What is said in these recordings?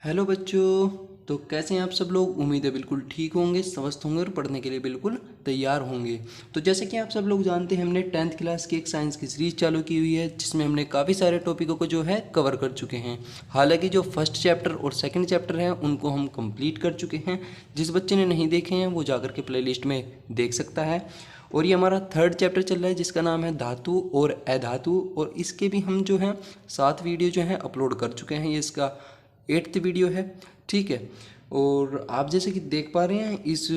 Hello बच्चों। तो कैसे हैं आप सब लोग। उम्मीद है बिल्कुल ठीक होंगे, स्वस्थ होंगे और पढ़ने के लिए बिल्कुल तैयार होंगे। तो जैसे कि आप सब लोग जानते हैं, हमने 10th क्लास की एक साइंस की सीरीज चालू की हुई है, जिसमें हमने काफ़ी सारे टॉपिकों को जो है कवर कर चुके हैं। हालांकि जो फर्स्ट चैप्टर और सेकंड चैप्टर है उनको हम कंप्लीट कर चुके हैं। जिस बच्चे ने नहीं देखे हैं वो जाकर के प्लेलिस्ट में देख सकता है। और ये हमारा थर्ड चैप्टर चल रहा है, जिसका नाम है धातु और अधातु, और इसके भी हम जो है 7 वीडियो जो है अपलोड कर चुके हैं। ये इसका 8th वीडियो है, ठीक है। और आप जैसे कि देख पा रहे हैं इस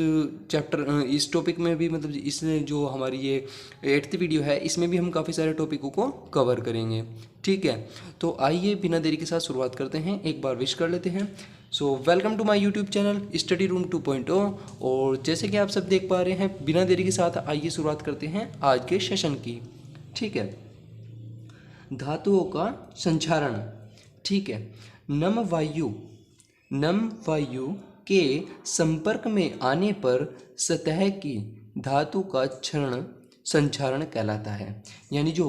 चैप्टर इस टॉपिक में भी, मतलब इस जो हमारी ये 8th वीडियो है, इसमें भी हम काफ़ी सारे टॉपिकों को कवर करेंगे, ठीक है। तो आइए बिना देरी के साथ शुरुआत करते हैं, एक बार विश कर लेते हैं। So welcome to my YouTube channel study room 2.0। और जैसे कि आप सब देख पा रहे हैं, बिना देरी के साथ आइए शुरुआत करते हैं आज के सेशन की, ठीक है। धातुओं का संचारण, ठीक है। नम वायु नम वायु के संपर्क में आने पर सतह की धातु का क्षरण संक्षारण कहलाता है। यानी जो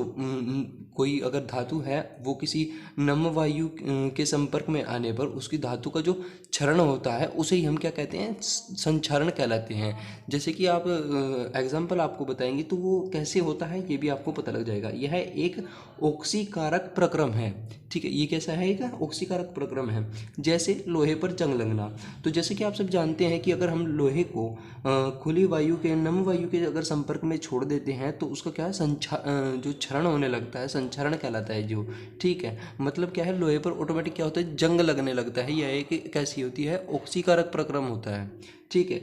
कोई अगर धातु है वो किसी नम वायु के संपर्क में आने पर उसकी धातु का जो क्षरण होता है उसे ही हम क्या कहते हैं, संक्षारण कहलाते हैं। जैसे कि आप एग्जाम्पल आपको बताएंगे तो वो कैसे होता है ये भी आपको पता लग जाएगा। यह एक ओक्सीकारक प्रक्रम है, ठीक है। ये कैसा है, एक ओक्सीकारक प्रक्रम है। जैसे लोहे पर जंग लगना, तो जैसे कि आप सब जानते हैं कि अगर हम लोहे को खुली वायु के नम वायु के अगर संपर्क में छोड़ देते हैं तो उसका क्या है, जो क्षरण होने लगता है, संक्षारण कहलाता है जो, ठीक है। मतलब क्या है, लोहे पर ऑटोमेटिक क्या होता है, जंग लगने लगता है। यह एक कैसी होती है, ओक्सीकारक प्रक्रम होता है, ठीक है।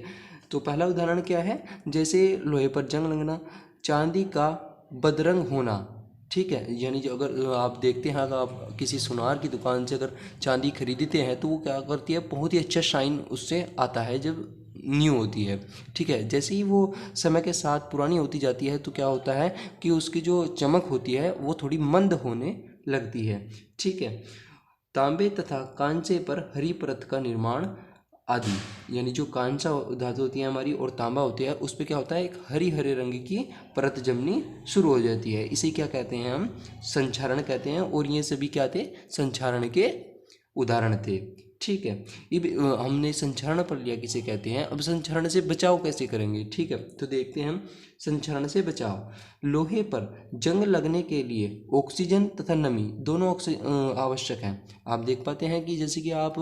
तो पहला उदाहरण क्या है, जैसे लोहे पर जंग लगना, चांदी का बदरंग होना, ठीक है। यानी जो अगर आप देखते हैं, अगर आप किसी सुनार की दुकान से अगर चांदी खरीदते हैं तो वो क्या करती है, बहुत ही अच्छा शाइन उससे आता है जब न्यू होती है, ठीक है। जैसे ही वो समय के साथ पुरानी होती जाती है तो क्या होता है कि उसकी जो चमक होती है वो थोड़ी मंद होने लगती है, ठीक है। तांबे तथा कांसे पर हरी परत का निर्माण आदि, यानी जो कांसा धातु होती है हमारी और तांबा होती है, उस पर क्या होता है, एक हरी हरे रंग की परत जमनी शुरू हो जाती है। इसे क्या कहते हैं, हम संक्षारण कहते हैं। और ये सभी क्या थे, संक्षारण के उदाहरण थे, ठीक है। ये हमने संक्षारण पर लिया किसे कहते हैं। अब संक्षारण से बचाव कैसे करेंगे, ठीक है। तो देखते हैं हम संक्षारण से बचाव। लोहे पर जंग लगने के लिए ऑक्सीजन तथा नमी दोनों आवश्यक है। आप देख पाते हैं कि जैसे कि आप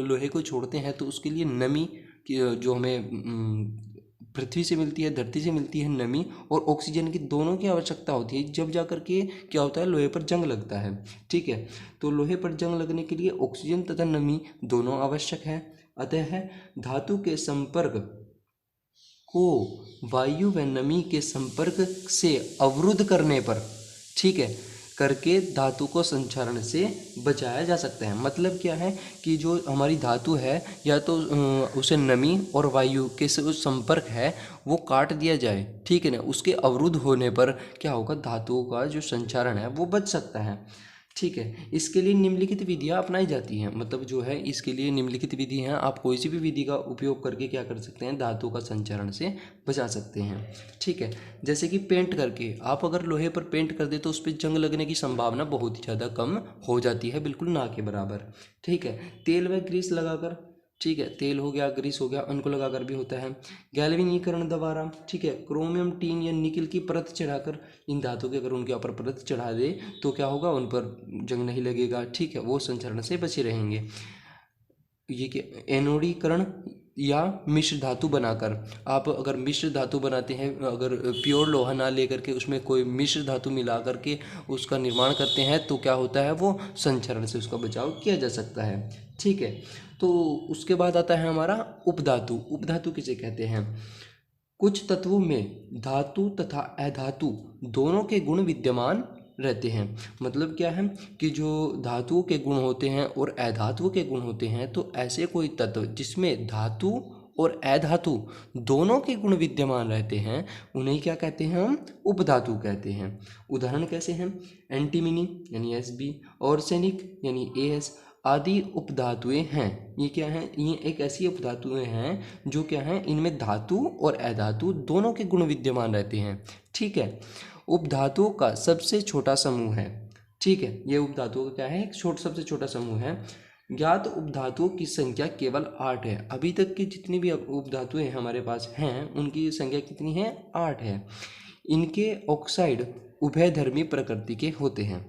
लोहे को छोड़ते हैं तो उसके लिए नमी जो हमें पृथ्वी से मिलती है, धरती से मिलती है, नमी और ऑक्सीजन की दोनों की आवश्यकता होती है, जब जा कर के क्या होता है, लोहे पर जंग लगता है, ठीक है। तो लोहे पर जंग लगने के लिए ऑक्सीजन तथा नमी दोनों आवश्यक है। अतः धातु के संपर्क को वायु व नमी के संपर्क से अवरुद्ध करने पर, ठीक है, करके धातु को संक्षारण से बचाया जा सकता है। मतलब क्या है कि जो हमारी धातु है, या तो उसे नमी और वायु के जो संपर्क है वो काट दिया जाए, ठीक है ना। उसके अवरुद्ध होने पर क्या होगा, धातुओं का जो संक्षारण है वो बच सकता है, ठीक है। इसके लिए निम्नलिखित विधियाँ अपनाई जाती हैं। मतलब जो है इसके लिए निम्नलिखित विधि हैं, आप कोई सी भी विधि का उपयोग करके क्या कर सकते हैं, धातु का संचरण से बचा सकते हैं, ठीक है। जैसे कि पेंट करके, आप अगर लोहे पर पेंट कर दे तो उस पर जंग लगने की संभावना बहुत ही ज़्यादा कम हो जाती है, बिल्कुल ना के बराबर, ठीक है। तेल व ग्रीस लगाकर, ठीक है, तेल हो गया, ग्रीस हो गया, उनको लगाकर भी होता है। गैल्वेनीकरण द्वारा, ठीक है, क्रोमियम टीन या निकल की परत चढ़ाकर, इन धातु के अगर उनके ऊपर परत चढ़ा दे तो क्या होगा, उन पर जंग नहीं लगेगा, ठीक है, वो संचरण से बचे रहेंगे। ये क्या, एनोडीकरण या मिश्र धातु बनाकर, आप अगर मिश्र धातु बनाते हैं, अगर प्योर लोहा ना लेकर के उसमें कोई मिश्र धातु मिला करके उसका निर्माण करते हैं तो क्या होता है, वो संचरण से उसका बचाव किया जा सकता है, ठीक है। तो उसके बाद आता है हमारा उपधातु। उपधातु किसे कहते हैं, कुछ तत्वों में धातु तथा अधातु दोनों के गुण विद्यमान रहते हैं। मतलब क्या है कि जो धातुओं के गुण होते हैं और अधातुओं के गुण होते हैं, तो ऐसे कोई तत्व जिसमें धातु और अधातु दोनों के गुण विद्यमान रहते हैं उन्हें क्या कहते हैं, हम उपधातु कहते हैं। उदाहरण कैसे हैं, एंटीमनी यानी Sb, ऑर्सेनिक यानी As आदि उपधातुएं हैं। ये क्या हैं, ये एक ऐसी उपधातुएं हैं जो क्या हैं, इनमें धातु और अधातु दोनों के गुण विद्यमान रहते हैं, ठीक है। उपधातुओं का सबसे छोटा समूह है, ठीक है। ये उपधातुओं का क्या है, एक सबसे छोटा समूह है ज्ञात उपधातुओं की संख्या केवल 8 है। अभी तक की जितनी भी उपधातुएं हमारे पास हैं उनकी संख्या कितनी है? 8 है। इनके ऑक्साइड उभयधर्मी प्रकृति के होते हैं।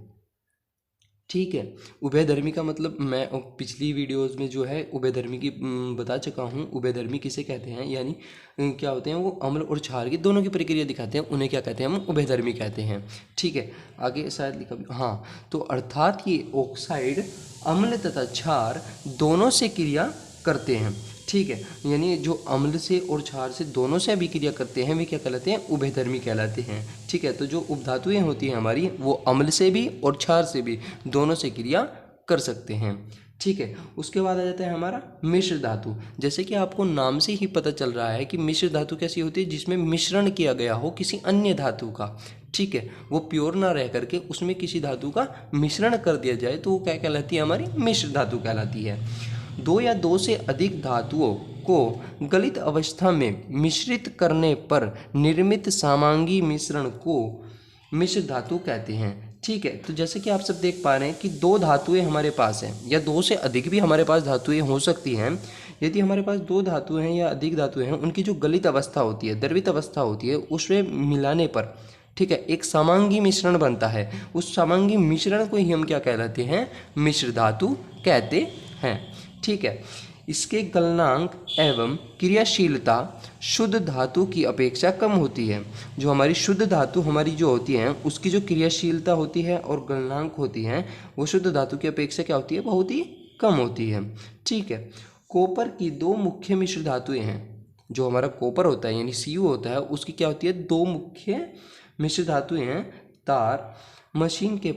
ठीक है, उभयधर्मी का मतलब मैं पिछली वीडियोस में जो है उभयधर्मी की बता चुका हूँ। उभयधर्मी किसे कहते हैं, यानी क्या होते हैं वो अम्ल और क्षार की दोनों की प्रक्रिया दिखाते हैं, उन्हें क्या कहते हैं? हम उभयधर्मी कहते हैं। ठीक है, आगे शायद लिखा हाँ, तो अर्थात ये ऑक्साइड अम्ल तथा क्षार दोनों से क्रिया करते हैं। ठीक है, यानी जो अम्ल से और क्षार से दोनों से अभिक्रिया करते हैं वे क्या कहलाते हैं? उभयधर्मी कहलाते हैं। ठीक है, तो जो उपधातुएं होती हैं हमारी वो अम्ल से भी और क्षार से भी दोनों से क्रिया कर सकते हैं। ठीक है, उसके बाद आ जाता है हमारा मिश्र धातु। जैसे कि आपको नाम से ही पता चल रहा है कि मिश्र धातु कैसी होती है? जिसमें मिश्रण किया गया हो किसी अन्य धातु का। ठीक है, वो प्योर ना रह करके उसमें किसी धातु का मिश्रण कर दिया जाए तो वो क्या कहलाती है? हमारी मिश्र धातु कहलाती है। दो या दो से अधिक धातुओं को गलित अवस्था में मिश्रित करने पर निर्मित समांगी मिश्रण को मिश्र धातु कहते हैं। ठीक है, तो जैसे कि आप सब देख पा रहे हैं कि दो धातुएं हमारे पास हैं या दो से अधिक भी हमारे पास धातुएं हो सकती हैं। यदि हमारे पास दो धातुएं हैं या अधिक धातुएं हैं, उनकी जो गलित अवस्था होती है, द्रवित अवस्था होती है, उसमें मिलाने पर ठीक है एक समांगी मिश्रण बनता है। उस समांगी मिश्रण को ही हम क्या कहलाते हैं? मिश्र धातु कहते हैं। ठीक है, इसके गलनांक एवं क्रियाशीलता शुद्ध धातु की अपेक्षा कम होती है। जो हमारी शुद्ध धातु हमारी जो होती है उसकी जो क्रियाशीलता होती है और गलनांक होती है वो शुद्ध धातु की अपेक्षा क्या होती है? बहुत ही कम होती है। ठीक है, कॉपर की दो मुख्य मिश्र धातुएं हैं। जो हमारा कॉपर होता है यानी Cu होता है उसकी क्या होती है? दो मुख्य मिश्र धातुएं हैं, तार, मशीन के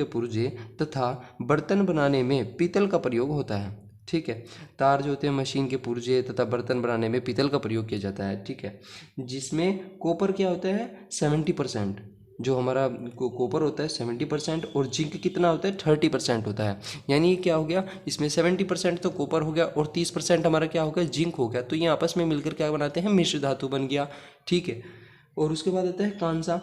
पुर्जे तथा बर्तन बनाने में पीतल का प्रयोग होता है। ठीक है, तार जो होते हैं मशीन के पुर्जे तथा बर्तन बनाने में पीतल का प्रयोग किया जाता है। ठीक है, जिसमें कॉपर क्या होता है? 70%। जो हमारा कॉपर होता है 70% और जिंक कितना होता है? 30% होता है। यानी क्या हो गया? इसमें 70% तो कॉपर हो गया और 30% हमारा क्या हो गया? जिंक हो गया। तो ये आपस में मिलकर क्या बनाते हैं? मिश्र धातु बन गया। ठीक है, और उसके बाद आता है कांसा।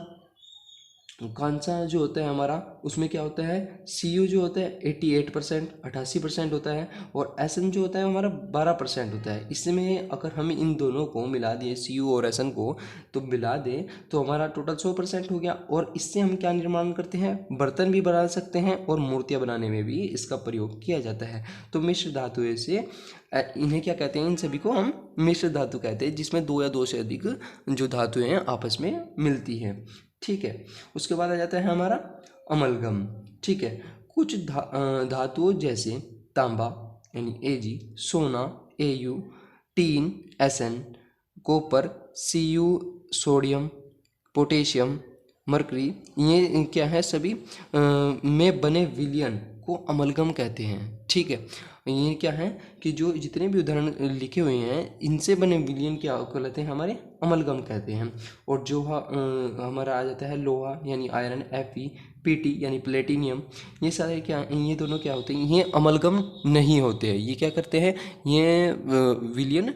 कांसा जो होता है हमारा उसमें क्या होता है? Cu जो होता है 88% 88% होता है और Sn जो होता है हमारा 12% होता है। इसमें अगर हम इन दोनों को मिला दिए Cu और Sn को तो मिला दें तो हमारा टोटल 100% हो गया। और इससे हम क्या निर्माण करते हैं? बर्तन भी बना सकते हैं और मूर्तियाँ बनाने में भी इसका प्रयोग किया जाता है। तो मिश्र धातुएं से इन्हें क्या कहते हैं? इन सभी को हम मिश्र धातु कहते हैं, जिसमें दो या दो से अधिक जो धातुएं हैं आपस में मिलती हैं। ठीक है, उसके बाद आ जाता है हमारा अमलगम। ठीक है, कुछ धातुओं जैसे तांबा यानी Ag, सोना Au, tin Sn, copper Cu, sodium, potassium, mercury, ये क्या है? सभी में बने विलयन को अमलगम कहते हैं। ठीक है, ये क्या है कि जो जितने भी उदाहरण लिखे हुए हैं इनसे बने विलयन क्या कहलाते हैं? हमारे अमलगम कहते हैं। और जो हमारा आ जाता है लोहा यानी आयरन Fe, Pt यानी प्लेटिनियम, ये सारे क्या, ये दोनों क्या होते हैं? ये अमलगम नहीं होते हैं। ये क्या करते हैं? ये विलयन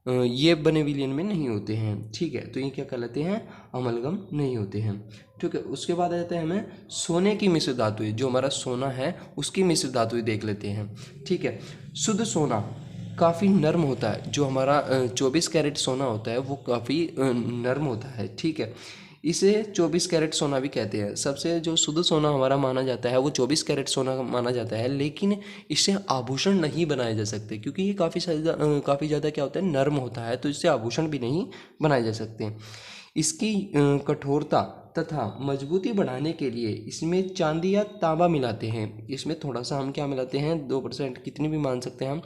ये बने विलयन में नहीं होते हैं। ठीक है, तो ये क्या कहलाते हैं? अमलगम नहीं होते हैं। ठीक है, उसके बाद आ जाता है हमें सोने की मिश्र धातुएं। जो हमारा सोना है उसकी मिश्र धातुएं देख लेते हैं। ठीक है, शुद्ध सोना काफ़ी नर्म होता है। जो हमारा 24 कैरेट सोना होता है वो काफ़ी नर्म होता है। ठीक है, इसे 24 कैरेट सोना भी कहते हैं। सबसे जो शुद्ध सोना हमारा माना जाता है वो 24 कैरेट सोना माना जाता है, लेकिन इससे आभूषण नहीं बनाए जा सकते क्योंकि ये काफ़ी ज़्यादा क्या होता है? नर्म होता है, तो इससे आभूषण भी नहीं बनाए जा सकते। इसकी कठोरता तथा मजबूती बढ़ाने के लिए इसमें चांदी या तांबा मिलाते हैं। इसमें थोड़ा सा हम क्या मिलाते हैं? 2% कितनी भी मान सकते हैं हम,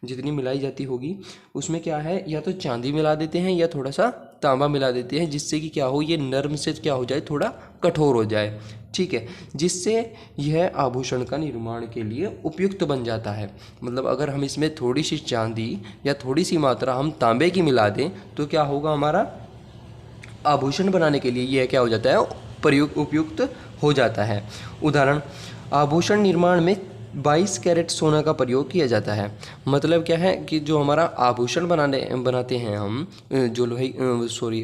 जितनी मिलाई जाती होगी उसमें क्या है? या तो चांदी मिला देते हैं या थोड़ा सा तांबा मिला देते हैं, जिससे कि क्या हो? ये नर्म से क्या हो जाए? थोड़ा कठोर हो जाए। ठीक है, जिससे यह आभूषण का निर्माण के लिए उपयुक्त बन जाता है। मतलब अगर हम इसमें थोड़ी सी चांदी या थोड़ी सी मात्रा हम तांबे की मिला दें तो क्या होगा? हमारा आभूषण बनाने के लिए यह क्या हो जाता है? उपयुक्त हो जाता है। उदाहरण, आभूषण निर्माण में 22 कैरेट सोना का प्रयोग किया जाता है। मतलब क्या है कि जो हमारा आभूषण बनाते हैं हम, जो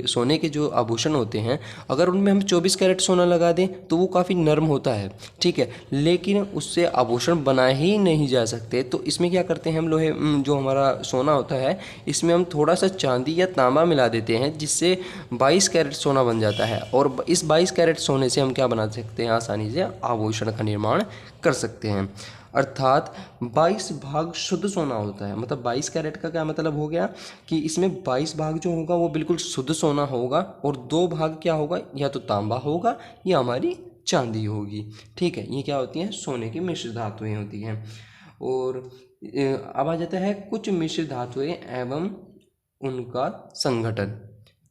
सोने के जो आभूषण होते हैं, अगर उनमें हम 24 कैरेट सोना लगा दें तो वो काफ़ी नर्म होता है, ठीक है, लेकिन उससे आभूषण बनाए ही नहीं जा सकते। तो इसमें क्या करते हैं हम, जो हमारा सोना होता है इसमें हम थोड़ा सा चांदी या तांबा मिला देते हैं, जिससे 22 कैरेट सोना बन जाता है। और इस 22 कैरेट सोने से हम क्या बना सकते हैं, आसानी से आभूषण का निर्माण कर सकते हैं। अर्थात 22 भाग शुद्ध सोना होता है। मतलब 22 कैरेट का क्या मतलब हो गया कि इसमें 22 भाग जो होगा वो बिल्कुल शुद्ध सोना होगा, और 2 भाग क्या होगा, या तो तांबा होगा या हमारी चांदी होगी, ठीक है। ये क्या होती हैं, सोने की मिश्र धातुएं होती हैं। और अब आ जाता है कुछ मिश्र धातुएं एवं उनका संगठन,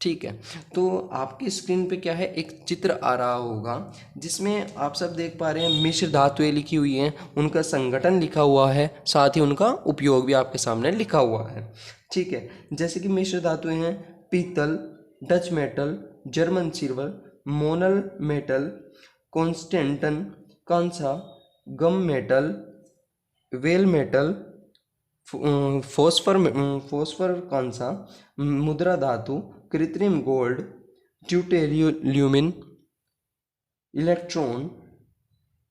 ठीक है। तो आपकी स्क्रीन पे क्या है, एक चित्र आ रहा होगा जिसमें आप सब देख पा रहे हैं मिश्र धातुएं लिखी हुई हैं, उनका संगठन लिखा हुआ है, साथ ही उनका उपयोग भी आपके सामने लिखा हुआ है, ठीक है। जैसे कि मिश्र धातुएं हैं पीतल, Dutch metal, German silver, monel metal, constantan, कांसा, gun metal, bell metal, phosphor कांसा, मुद्रा धातु, कृत्रिम gold, deuterium, electron,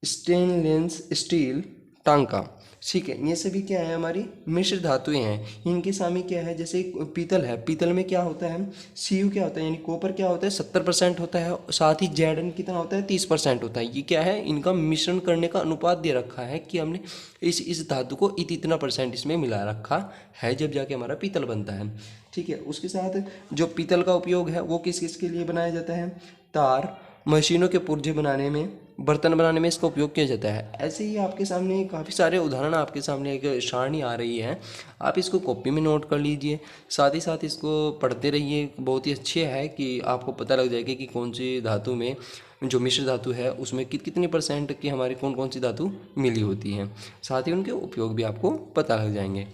stainless steel, टांका, ठीक है। ये सभी क्या है, हमारी मिश्र धातुएं हैं। इनके सामने क्या है, जैसे पीतल है, पीतल में क्या होता है, सीयू क्या होता है, यानी कॉपर क्या होता है 70% होता है, साथ ही जेडन कितना होता है 30% होता है। ये क्या है, इनका मिश्रण करने का अनुपात दे रखा है कि हमने इस धातु को इतना % इसमें मिला रखा है, जब जाके हमारा पीतल बनता है, ठीक है। उसके साथ जो पीतल का उपयोग है वो किस किस के लिए बनाया जाता है, तार, मशीनों के पुर्जे बनाने में, बर्तन बनाने में इसका उपयोग किया जाता है। ऐसे ही आपके सामने काफ़ी सारे उदाहरण, आपके सामने एक सारणी आ रही है, आप इसको कॉपी में नोट कर लीजिए, साथ ही साथ इसको पढ़ते रहिए। बहुत ही अच्छे है कि आपको पता लग जाएगा कि कौन सी धातु में, जो मिश्र धातु है उसमें कितनी % की हमारी कौन कौन सी धातु मिली होती हैं, साथ ही उनके उपयोग भी आपको पता लग जाएंगे,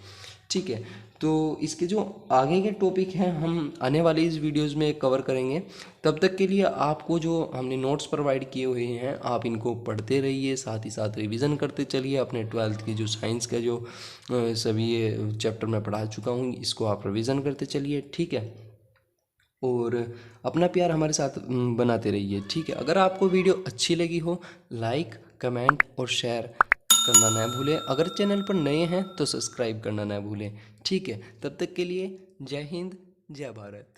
ठीक है। तो इसके जो आगे के टॉपिक हैं हम आने वाली इस वीडियोज़ में कवर करेंगे। तब तक के लिए आपको जो हमने नोट्स प्रोवाइड किए हुए हैं आप इनको पढ़ते रहिए, साथ ही साथ रिवीजन करते चलिए। अपने 12th की जो साइंस का जो सभी चैप्टर मैं पढ़ा चुका हूँ इसको आप रिवीजन करते चलिए, ठीक है। और अपना प्यार हमारे साथ बनाते रहिए, ठीक है। अगर आपको वीडियो अच्छी लगी हो, लाइक, कमेंट और शेयर करना ना भूलें। अगर चैनल पर नए हैं तो सब्सक्राइब करना ना भूलें, ठीक है। तब तक के लिए जय हिंद, जय भारत।